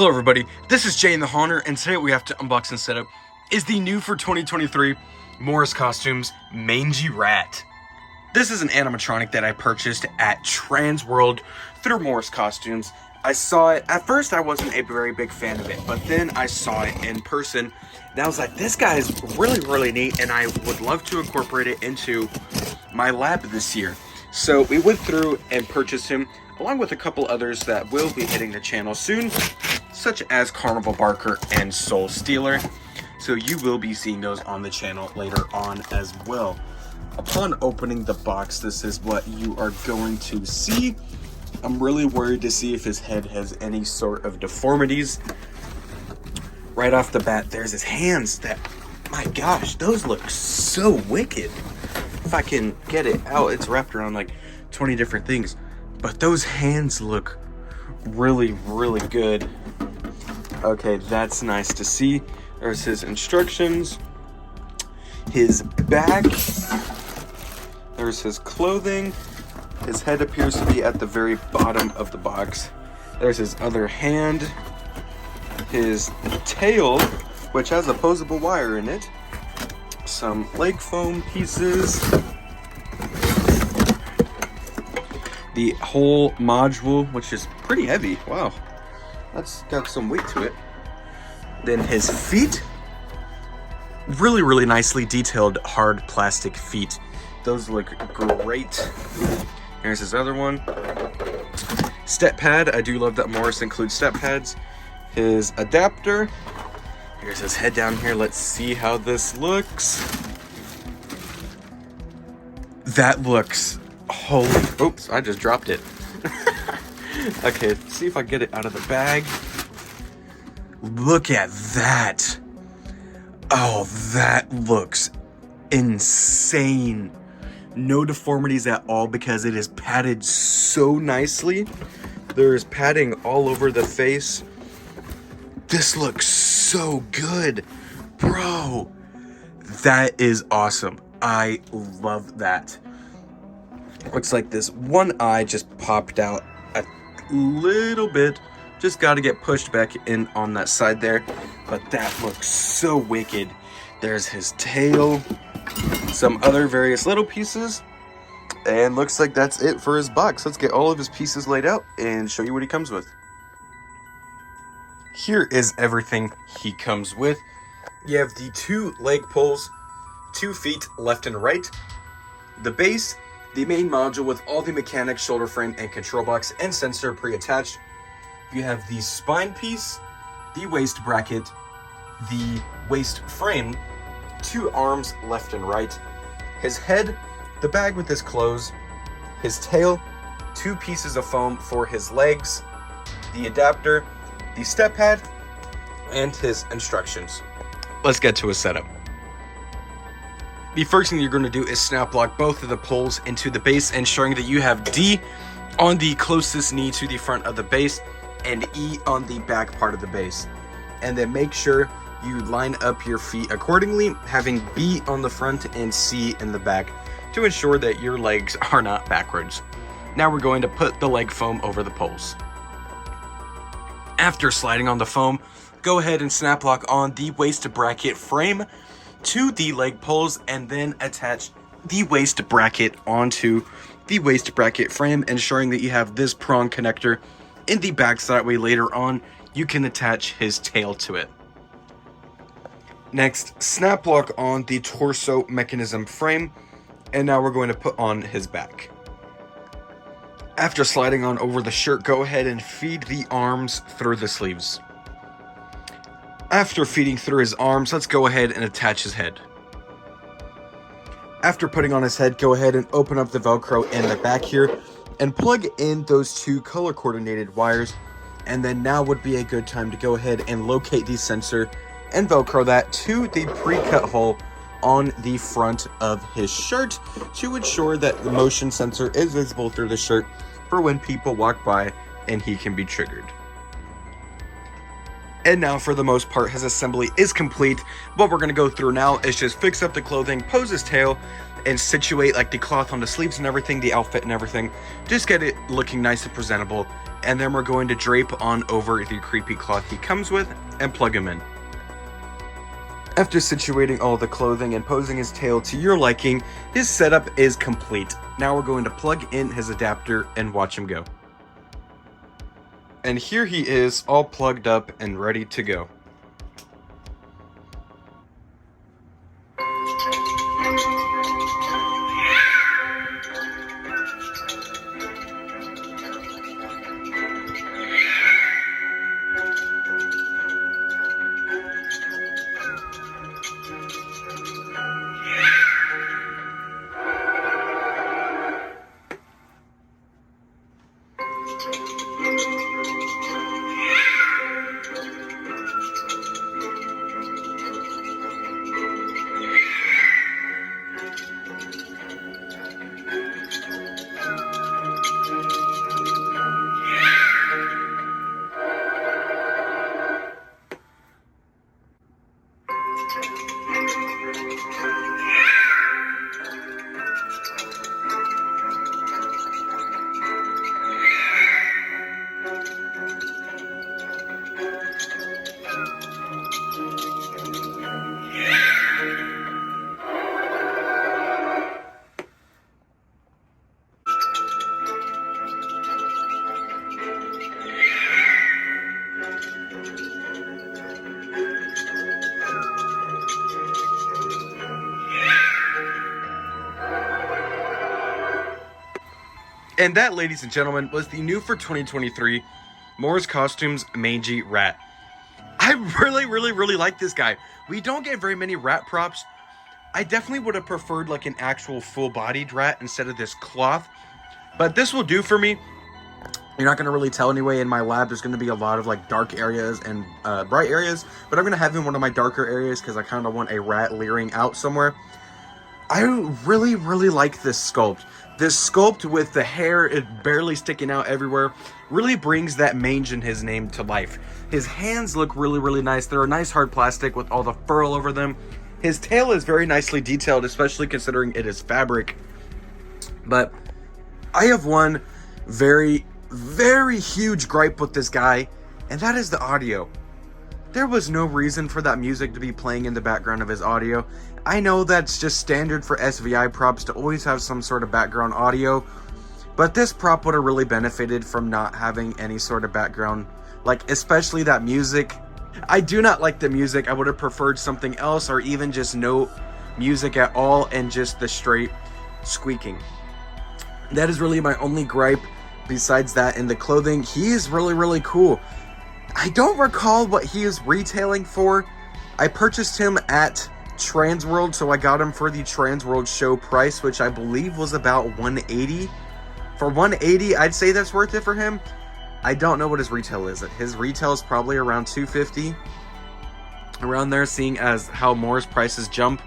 Hello everybody, this is Jay and the Haunter, and today we have to unbox and set up is the new for 2023 Morris Costumes Mangy Rat. This is an animatronic that I purchased at Transworld through Morris Costumes. I saw it, at first I wasn't a very big fan of it, but then I saw it in person and I was like, this guy is really neat and I would love to incorporate it into my lab this year. So we went through and purchased him along with a couple others that will be hitting the channel soon, such as Carnival Barker and Soul Stealer. So you will be seeing those on the channel later on as well. Upon opening the box, this is what you are going to see. I'm really worried to see if his head has any sort of deformities. Right off the bat, there's his hands that, my gosh, those look so wicked. If I can get it out, it's wrapped around like 20 different things. But those hands look really good. Okay, that's nice to see. There's his instructions, his back, there's his clothing. His head appears to be at the very bottom of the box. There's his other hand, his tail, which has opposable wire in it, some leg foam pieces, the whole module, which is pretty heavy. Wow, that's got some weight to it. Then his feet, really nicely detailed hard plastic feet. Those look great. Here's his other one. Step pad. I do love that Morris includes step pads. His adapter. Here's his head down here. Let's see how this looks. That looks holy. Oops, I just dropped it. Okay, let's see if I get it out of the bag. Look at that. Oh, that looks insane. No deformities at all because it is padded so nicely. There's padding all over the face. This looks so good. Bro, that is awesome. I love that. Looks like this one eye just popped out a little bit. Just got to get pushed back in on that side there. But that looks so wicked. There's his tail. Some other various little pieces. And looks like that's it for his box. Let's get all of his pieces laid out and show you what he comes with. Here is everything he comes with. You have the 2 leg pulls, 2 feet left and right, the base, the main module with all the mechanics, shoulder frame, and control box and sensor pre-attached. You have the spine piece, the waist bracket, the waist frame, 2 arms left and right, his head, the bag with his clothes, his tail, 2 pieces of foam for his legs, the adapter, the step pad, and his instructions. Let's get to a setup. The first thing you're going to do is snap lock both of the poles into the base, ensuring that you have D on the closest knee to the front of the base and E on the back part of the base. And then make sure you line up your feet accordingly, having B on the front and C in the back to ensure that your legs are not backwards. Now we're going to put the leg foam over the poles. After sliding on the foam, go ahead and snap lock on the waist bracket frame to the leg poles and then attach the waist bracket onto the waist bracket frame, ensuring that you have this prong connector in the back so that way later on you can attach his tail to it. Next, snap lock on the torso mechanism frame, and now we're going to put on his back. After sliding on over the shirt, go ahead and feed the arms through the sleeves. After feeding through his arms, let's go ahead and attach his head. After putting on his head, go ahead and open up the Velcro in the back here and plug in those 2 color coordinated wires. And then now would be a good time to go ahead and locate the sensor and Velcro that to the pre-cut hole on the front of his shirt to ensure that the motion sensor is visible through the shirt for when people walk by and he can be triggered. And now for the most part, his assembly is complete. What we're going to go through now is just fix up the clothing, pose his tail, and situate like the cloth on the sleeves and everything, the outfit and everything. Just get it looking nice and presentable and then we're going to drape on over the creepy cloth he comes with and plug him in. After situating all the clothing and posing his tail to your liking, his setup is complete. Now we're going to plug in his adapter and watch him go. And here he is, all plugged up and ready to go. And that, ladies and gentlemen, was the new for 2023 Moore's Costumes Mangey Rat. I really like this guy. We don't get very many rat props. I definitely would have preferred like an actual full-bodied rat instead of this cloth. But this will do for me. You're not going to really tell anyway. In my lab, there's going to be a lot of like dark areas and bright areas. But I'm going to have him in one of my darker areas because I kind of want a rat leering out somewhere. I really like this sculpt. This sculpt with the hair barely sticking out everywhere really brings that mange in his name to life. His hands look really nice. They're a nice hard plastic with all the fur all over them. His tail is very nicely detailed, especially considering it is fabric. But I have one very huge gripe with this guy, and that is the audio. There was no reason for that music to be playing in the background of his audio. I know that's just standard for SVI props to always have some sort of background audio, but this prop would have really benefited from not having any sort of background, like especially that music. I do not like the music. I would have preferred something else, or even just no music at all and just the straight squeaking. That is really my only gripe. Besides that, in the clothing, he is really cool. I don't recall what he is retailing for. I purchased him at Transworld, so I got him for the Transworld show price, which I believe was about $180. For $180, I'd say that's worth it for him. I don't know what his retail is. His retail is probably around $250, around there, seeing as how Moore's prices jump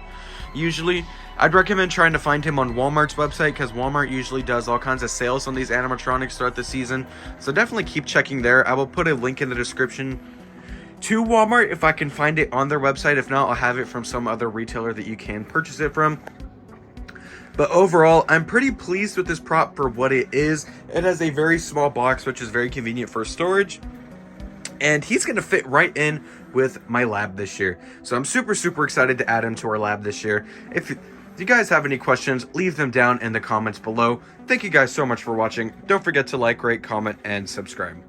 usually. I'd recommend trying to find him on Walmart's website, because Walmart usually does all kinds of sales on these animatronics throughout the season, so definitely keep checking there. I will put a link in the description to Walmart if I can find it on their website. If not, I'll have it from some other retailer that you can purchase it from. But overall, I'm pretty pleased with this prop for what it is. It has a very small box, which is very convenient for storage, and he's going to fit right in with my lab this year. So I'm super excited to add him to our lab this year. If you guys have any questions, leave them down in the comments below. Thank you guys so much for watching. Don't forget to like, rate, comment, and subscribe.